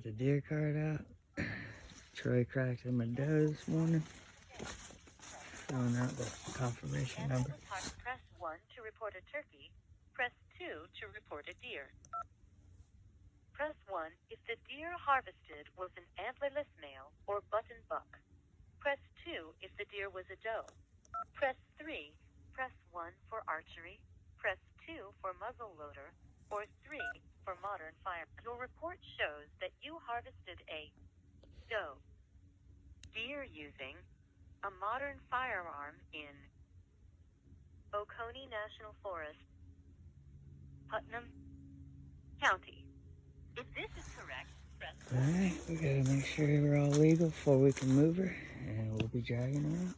Got the deer card out. Troy cracked him a doe this morning. Filling out the confirmation number. Press 1 to report a turkey. Press 2 to report a deer. Press 1 if the deer harvested was an antlerless male or button buck. Press 2 if the deer was a doe. Press 3. Press 1 for archery. Press 2 for muzzle loader. Or 3 for modern fire. Your report shows that you harvested a doe deer using a modern firearm in Oconee National Forest, Putnam County. If this is correct, press 1. Alright, we gotta make sure we're all legal before we can move her, and we'll be dragging her out.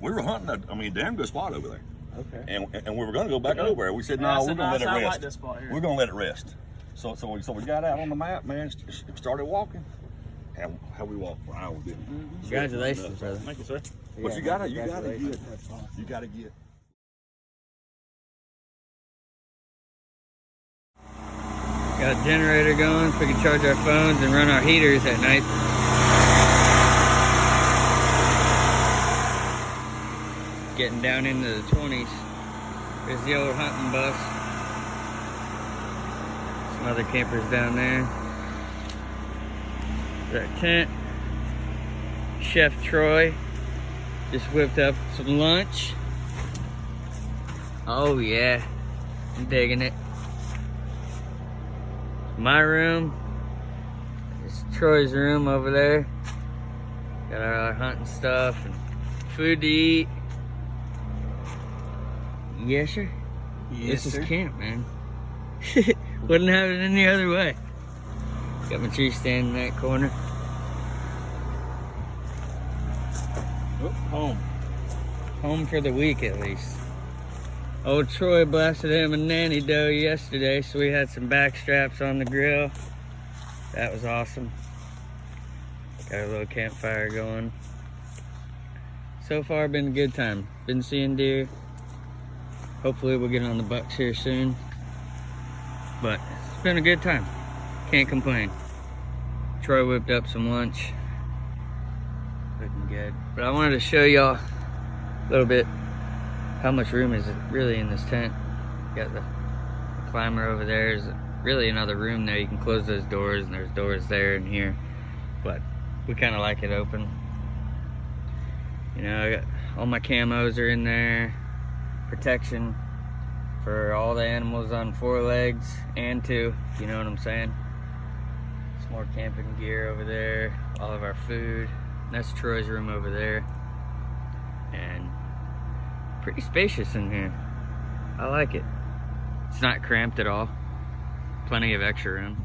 We were hunting a damn good spot over there. Okay. And we were going to go back over there. We said, no, we're going to let it rest. I like this spot here. We're going to let it rest. So we got out on the map, man, started walking. How we walked for hours, didn't we? Congratulations, brother. Thank you, sir. But you gotta get. You gotta get. Got a generator going so we can charge our phones and run our heaters at night. Getting down into the 20s. There's the old hunting bus. Some other campers down there. There's our tent. Chef Troy just whipped up some lunch. Oh yeah, I'm digging it. My room. It's Troy's room over there. Got our hunting stuff and food to eat. Yes, sir. Yes, This sir. is camp, man. Wouldn't have it any other way. Got my tree stand in that corner. Oh, home. Home for the week at least. Old Troy blasted him a nanny doe yesterday, so we had some back straps on the grill. That was awesome. Got a little campfire going. So far, been a good time. Been seeing deer. Hopefully we'll get on the bucks here soon. But it's been a good time. Can't complain. Troy whipped up some lunch. Looking good. But I wanted to show y'all a little bit how much room is really in this tent. Got the climber over there. There's really another room there. You can close those doors, and there's doors there and here. But we kind of like it open. You know, I got all my camos are in there. Protection for all the animals on 4 legs and 2, if you know what I'm saying. Some more camping gear over there. All of our food. That's Troy's room over there. And pretty spacious in here. I like it. It's not cramped at all. Plenty of extra room.